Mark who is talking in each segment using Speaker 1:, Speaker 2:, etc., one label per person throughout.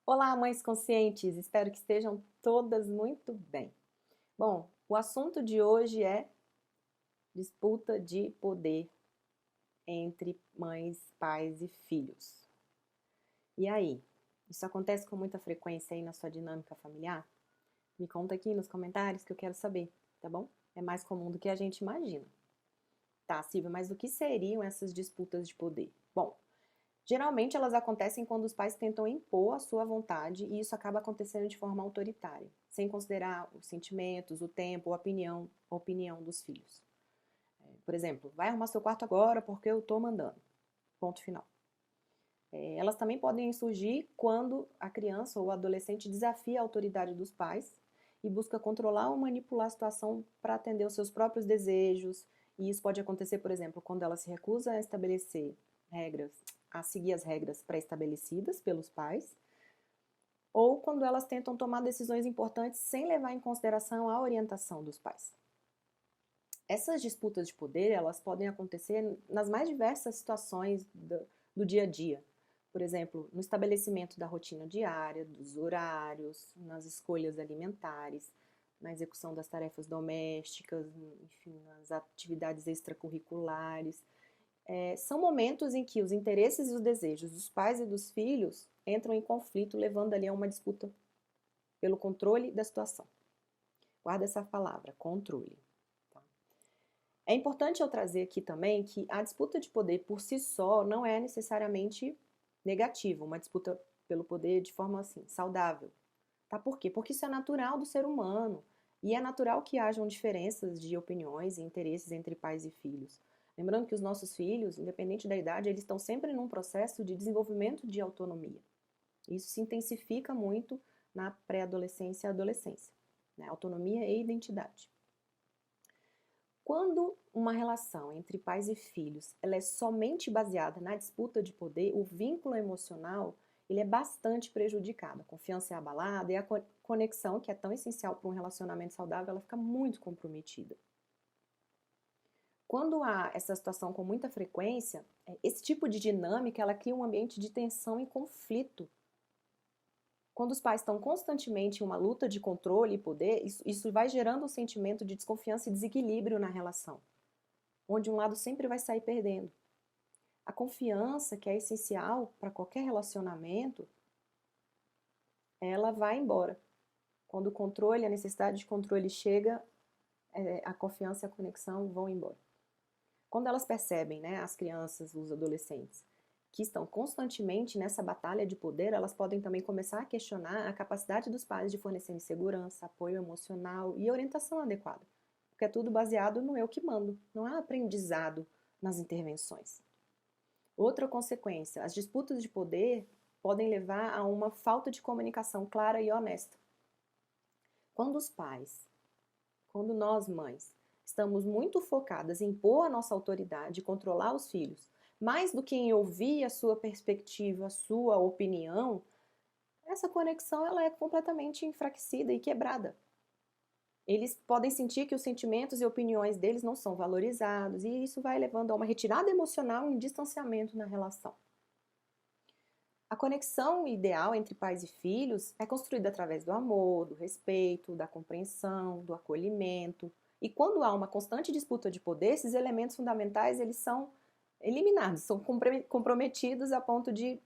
Speaker 1: Olá, mães conscientes! Espero que estejam todas muito bem. Bom, o assunto de hoje é disputa de poder entre mães, pais e filhos. E aí, isso acontece com muita frequência aí na sua dinâmica familiar? Me conta aqui nos comentários que eu quero saber, tá bom? É mais comum do que a gente imagina. Tá, Silvia, mas o que seriam essas disputas de poder? Bom, geralmente elas acontecem quando os pais tentam impor a sua vontade e isso acaba acontecendo de forma autoritária, sem considerar os sentimentos, o tempo, a opinião dos filhos. Por exemplo, vai arrumar seu quarto agora porque eu tô mandando. Ponto final. Elas também podem surgir quando a criança ou o adolescente desafia a autoridade dos pais e busca controlar ou manipular a situação para atender os seus próprios desejos. E isso pode acontecer, por exemplo, quando ela se recusa a estabelecer regras, a seguir as regras pré-estabelecidas pelos pais, ou quando elas tentam tomar decisões importantes sem levar em consideração a orientação dos pais. Essas disputas de poder, elas podem acontecer nas mais diversas situações do dia a dia. Por exemplo, no estabelecimento da rotina diária, dos horários, nas escolhas alimentares, na execução das tarefas domésticas, enfim, nas atividades extracurriculares. São momentos em que os interesses e os desejos dos pais e dos filhos entram em conflito, levando ali a uma disputa pelo controle da situação. Guarda essa palavra, controle. Tá? É importante eu trazer aqui também que a disputa de poder por si só não é necessariamente negativa, uma disputa pelo poder de forma assim, saudável. Tá? Por quê? Porque isso é natural do ser humano e é natural que hajam diferenças de opiniões e interesses entre pais e filhos. Lembrando que os nossos filhos, independente da idade, eles estão sempre num processo de desenvolvimento de autonomia. Isso se intensifica muito na pré-adolescência e adolescência, né? Autonomia e identidade. Quando uma relação entre pais e filhos ela é somente baseada na disputa de poder, o vínculo emocional ele é bastante prejudicado. A confiança é abalada e a conexão, que é tão essencial para um relacionamento saudável, ela fica muito comprometida. Quando há essa situação com muita frequência, esse tipo de dinâmica ela cria um ambiente de tensão e conflito. Quando os pais estão constantemente em uma luta de controle e poder, isso vai gerando um sentimento de desconfiança e desequilíbrio na relação, onde um lado sempre vai sair perdendo. A confiança, que é essencial para qualquer relacionamento, ela vai embora. Quando o controle, a necessidade de controle chega, a confiança e a conexão vão embora. Quando elas percebem, né, as crianças, os adolescentes, que estão constantemente nessa batalha de poder, elas podem também começar a questionar a capacidade dos pais de fornecerem segurança, apoio emocional e orientação adequada. Porque é tudo baseado no eu que mando, não há aprendizado nas intervenções. Outra consequência, as disputas de poder podem levar a uma falta de comunicação clara e honesta. Quando os pais, quando nós mães, estamos muito focadas em impor a nossa autoridade e controlar os filhos, mais do que em ouvir a sua perspectiva, a sua opinião, essa conexão ela é completamente enfraquecida e quebrada. Eles podem sentir que os sentimentos e opiniões deles não são valorizados e isso vai levando a uma retirada emocional e um distanciamento na relação. A conexão ideal entre pais e filhos é construída através do amor, do respeito, da compreensão, do acolhimento. E quando há uma constante disputa de poder, esses elementos fundamentais eles são eliminados, são comprometidos a ponto de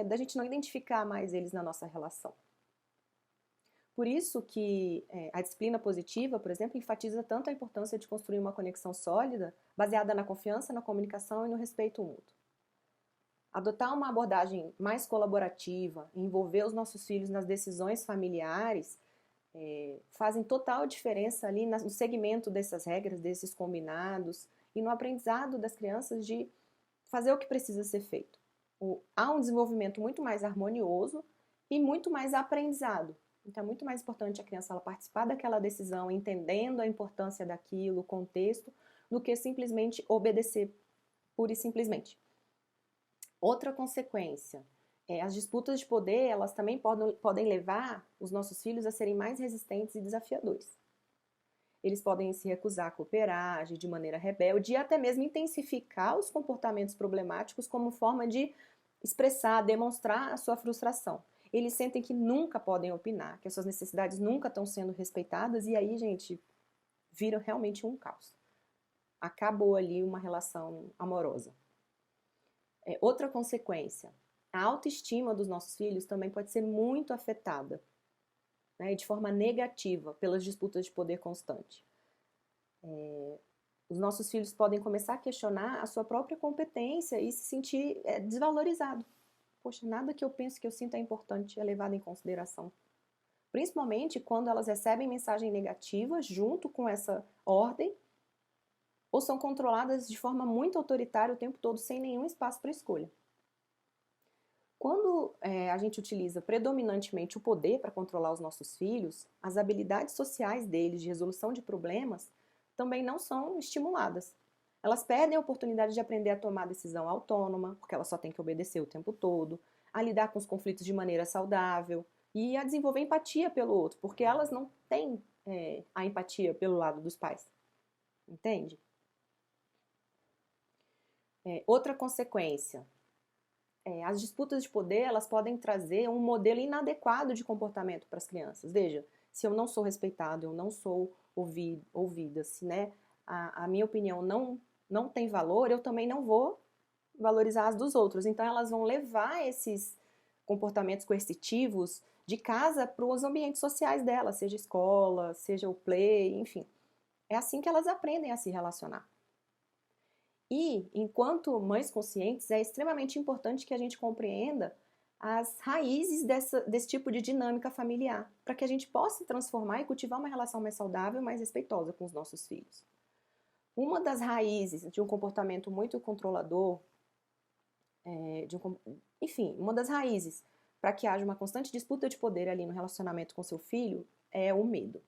Speaker 1: da gente não identificar mais eles na nossa relação. Por isso que a disciplina positiva, por exemplo, enfatiza tanto a importância de construir uma conexão sólida, baseada na confiança, na comunicação e no respeito mútuo. Adotar uma abordagem mais colaborativa, envolver os nossos filhos nas decisões familiares, fazem total diferença ali no segmento dessas regras, desses combinados e no aprendizado das crianças de fazer o que precisa ser feito. Há um desenvolvimento muito mais harmonioso e muito mais aprendizado. Então é muito mais importante a criança ela participar daquela decisão, entendendo a importância daquilo, o contexto, do que simplesmente obedecer pura e simplesmente. Outra consequência, as disputas de poder, elas também podem levar os nossos filhos a serem mais resistentes e desafiadores. Eles podem se recusar a cooperar, agir de maneira rebelde e até mesmo intensificar os comportamentos problemáticos como forma de expressar, demonstrar a sua frustração. eles sentem que nunca podem opinar, que as suas necessidades nunca estão sendo respeitadas, e aí, gente, vira realmente um caos. Acabou ali uma relação amorosa. Outra consequência, a autoestima dos nossos filhos também pode ser muito afetada, né, de forma negativa, pelas disputas de poder constante. Os nossos filhos podem começar a questionar a sua própria competência e se sentir desvalorizado. Poxa, nada que eu penso, que eu sinto é importante, é levado em consideração. Principalmente quando elas recebem mensagem negativa junto com essa ordem, ou são controladas de forma muito autoritária o tempo todo, sem nenhum espaço para escolha. Quando a gente utiliza predominantemente o poder para controlar os nossos filhos, as habilidades sociais deles de resolução de problemas também não são estimuladas. Elas perdem a oportunidade de aprender a tomar decisão autônoma, porque elas só têm que obedecer o tempo todo, a lidar com os conflitos de maneira saudável e a desenvolver empatia pelo outro, porque elas não têm a empatia pelo lado dos pais. Entende? Outra consequência, as disputas de poder, elas podem trazer um modelo inadequado de comportamento para as crianças. Veja, se eu não sou respeitado, eu não sou ouvida, se a minha opinião não tem valor, eu também não vou valorizar as dos outros. Então elas vão levar esses comportamentos coercitivos de casa para os ambientes sociais delas, seja escola, seja o play, enfim. É assim que elas aprendem a se relacionar. E, enquanto mães conscientes, é extremamente importante que a gente compreenda as raízes desse tipo de dinâmica familiar, para que a gente possa transformar e cultivar uma relação mais saudável e mais respeitosa com os nossos filhos. Uma das raízes de um comportamento muito controlador, enfim, uma das raízes para que haja uma constante disputa de poder ali no relacionamento com seu filho é o medo.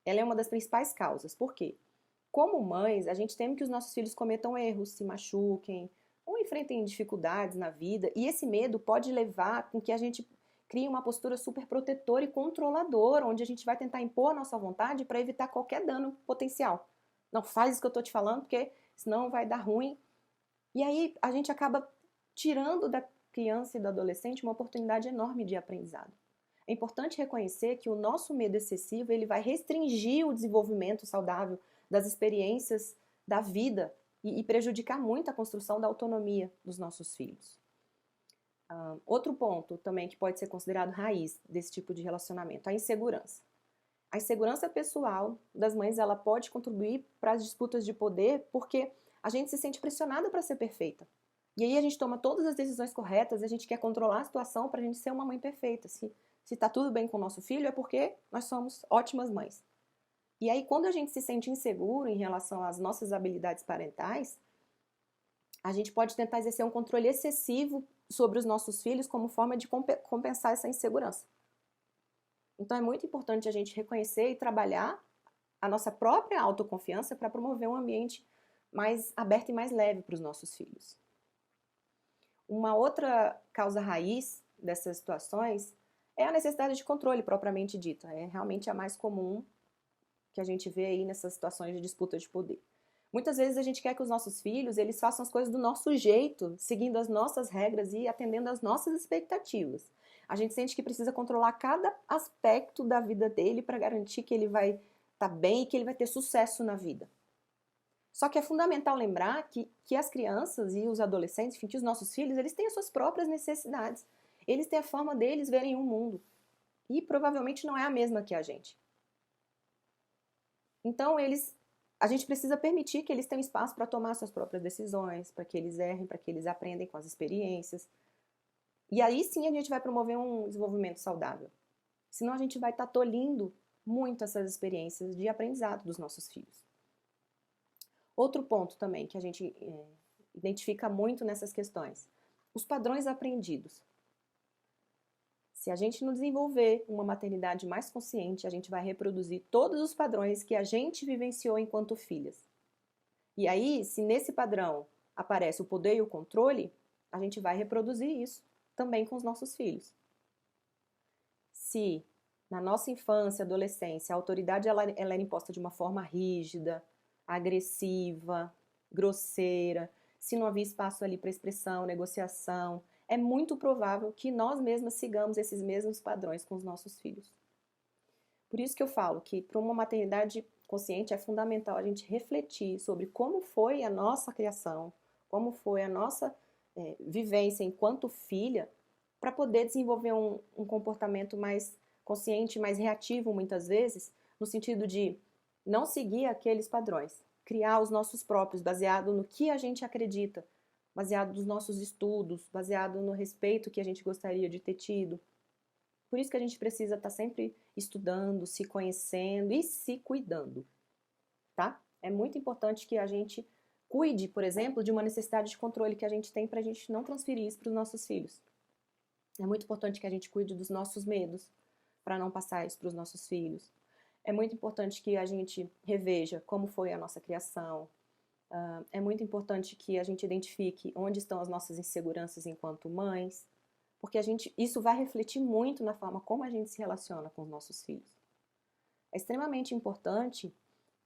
Speaker 1: Ela é uma das principais causas. Por quê? Como mães, a gente teme que os nossos filhos cometam erros, se machuquem ou enfrentem dificuldades na vida, e esse medo pode levar com que a gente crie uma postura super protetora e controladora, onde a gente vai tentar impor a nossa vontade para evitar qualquer dano potencial. Não faz isso que eu estou te falando, porque senão vai dar ruim. E aí a gente acaba tirando da criança e do adolescente uma oportunidade enorme de aprendizado. É importante reconhecer que o nosso medo excessivo ele vai restringir o desenvolvimento saudável das experiências da vida e prejudicar muito a construção da autonomia dos nossos filhos. Outro ponto também que pode ser considerado raiz desse tipo de relacionamento, a insegurança. A insegurança pessoal das mães ela pode contribuir para as disputas de poder porque a gente se sente pressionada para ser perfeita. E aí a gente toma todas as decisões corretas, a gente quer controlar a situação para a gente ser uma mãe perfeita. Se está tudo bem com o nosso filho é porque nós somos ótimas mães. E aí, quando a gente se sente inseguro em relação às nossas habilidades parentais, a gente pode tentar exercer um controle excessivo sobre os nossos filhos como forma de compensar essa insegurança. Então, é muito importante a gente reconhecer e trabalhar a nossa própria autoconfiança para promover um ambiente mais aberto e mais leve para os nossos filhos. Uma outra causa raiz dessas situações é a necessidade de controle propriamente dita. É realmente a mais comum que a gente vê aí nessas situações de disputa de poder. Muitas vezes a gente quer que os nossos filhos eles façam as coisas do nosso jeito, seguindo as nossas regras e atendendo às nossas expectativas. A gente sente que precisa controlar cada aspecto da vida dele para garantir que ele vai estar bem e que ele vai ter sucesso na vida. Só que é fundamental lembrar que as crianças e os adolescentes, enfim, que os nossos filhos, eles têm as suas próprias necessidades. Eles têm a forma deles verem o mundo. E provavelmente não é a mesma que a gente. Então, a gente precisa permitir que eles tenham espaço para tomar suas próprias decisões, para que eles errem, para que eles aprendem com as experiências. E aí sim a gente vai promover um desenvolvimento saudável. Senão a gente vai estar tolhindo muito essas experiências de aprendizado dos nossos filhos. Outro ponto também que a gente identifica muito nessas questões, os padrões aprendidos. Se a gente não desenvolver uma maternidade mais consciente, a gente vai reproduzir todos os padrões que a gente vivenciou enquanto filhas. E aí, se nesse padrão aparece o poder e o controle, a gente vai reproduzir isso também com os nossos filhos. Se na nossa infância, adolescência, a autoridade ela era imposta de uma forma rígida, agressiva, grosseira, se não havia espaço ali para expressão, negociação, é muito provável que nós mesmas sigamos esses mesmos padrões com os nossos filhos. Por isso que eu falo que para uma maternidade consciente é fundamental a gente refletir sobre como foi a nossa criação, como foi a nossa vivência enquanto filha, para poder desenvolver um comportamento mais consciente, mais reativo muitas vezes, no sentido de não seguir aqueles padrões, criar os nossos próprios, baseado no que a gente acredita, baseado nos nossos estudos, baseado no respeito que a gente gostaria de ter tido. Por isso que a gente precisa estar sempre estudando, se conhecendo e se cuidando, tá? É muito importante que a gente cuide, por exemplo, de uma necessidade de controle que a gente tem para a gente não transferir isso para os nossos filhos. É muito importante que a gente cuide dos nossos medos para não passar isso para os nossos filhos. É muito importante que a gente reveja como foi a nossa criação. É muito importante que a gente identifique onde estão as nossas inseguranças enquanto mães, porque isso vai refletir muito na forma como a gente se relaciona com os nossos filhos. É extremamente importante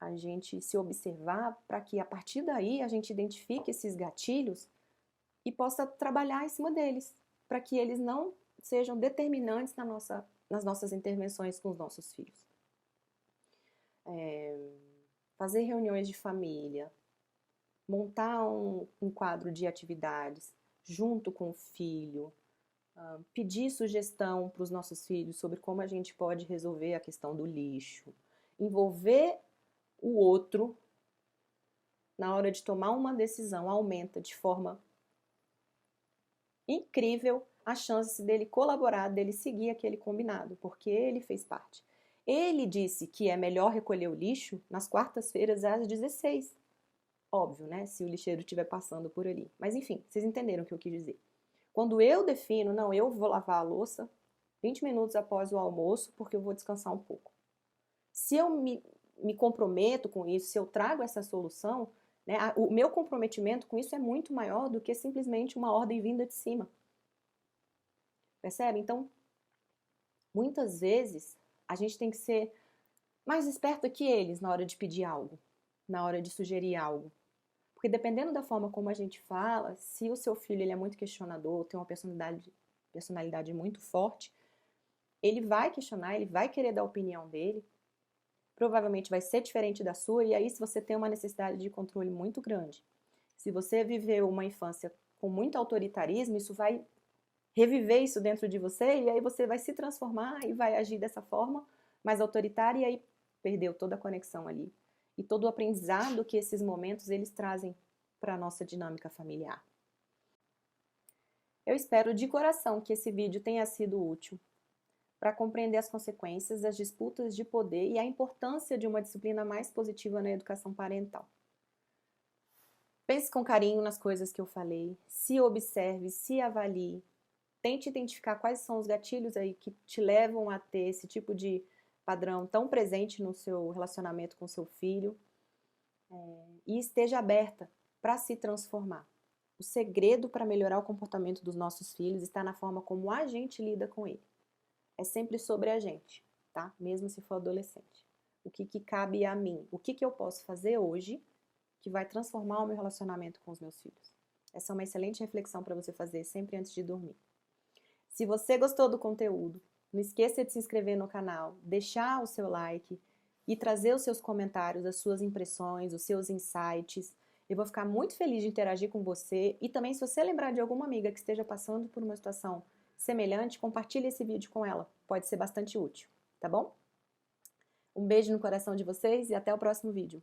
Speaker 1: a gente se observar para que a partir daí a gente identifique esses gatilhos e possa trabalhar em cima deles, para que eles não sejam determinantes nas nossas intervenções com os nossos filhos. Fazer reuniões de família, montar um quadro de atividades junto com o filho, pedir sugestão para os nossos filhos sobre como a gente pode resolver a questão do lixo, envolver o outro na hora de tomar uma decisão aumenta de forma incrível a chance dele colaborar, dele seguir aquele combinado, porque ele fez parte. Ele disse que é melhor recolher o lixo nas quartas-feiras às 16. Óbvio, né? Se o lixeiro estiver passando por ali. Mas enfim, vocês entenderam o que eu quis dizer. Quando eu defino, não, eu vou lavar a louça 20 minutos após o almoço, porque eu vou descansar um pouco. Se eu me comprometo com isso, se eu trago essa solução, né, o meu comprometimento com isso é muito maior do que simplesmente uma ordem vinda de cima. Percebe? Então, muitas vezes, a gente tem que ser mais esperto que eles na hora de pedir algo, na hora de sugerir algo. Porque dependendo da forma como a gente fala, se o seu filho ele é muito questionador, tem uma personalidade muito forte, ele vai questionar, ele vai querer dar a opinião dele, provavelmente vai ser diferente da sua, e aí se você tem uma necessidade de controle muito grande, se você viveu uma infância com muito autoritarismo, isso vai reviver isso dentro de você, e aí você vai se transformar e vai agir dessa forma mais autoritária, e aí perdeu toda a conexão ali. E todo o aprendizado que esses momentos eles trazem para a nossa dinâmica familiar. Eu espero de coração que esse vídeo tenha sido útil para compreender as consequências das disputas de poder e a importância de uma disciplina mais positiva na educação parental. Pense com carinho nas coisas que eu falei, se observe, se avalie, tente identificar quais são os gatilhos aí que te levam a ter esse tipo de padrão tão presente no seu relacionamento com seu filho, e esteja aberta para se transformar. O segredo para melhorar o comportamento dos nossos filhos está na forma como a gente lida com ele. É sempre sobre a gente, tá? Mesmo se for adolescente. O que cabe a mim? O que eu posso fazer hoje que vai transformar o meu relacionamento com os meus filhos? Essa é uma excelente reflexão para você fazer sempre antes de dormir. Se você gostou do conteúdo, não esqueça de se inscrever no canal, deixar o seu like e trazer os seus comentários, as suas impressões, os seus insights. Eu vou ficar muito feliz de interagir com você e também se você lembrar de alguma amiga que esteja passando por uma situação semelhante, compartilhe esse vídeo com ela. Pode ser bastante útil, tá bom? Um beijo no coração de vocês e até o próximo vídeo.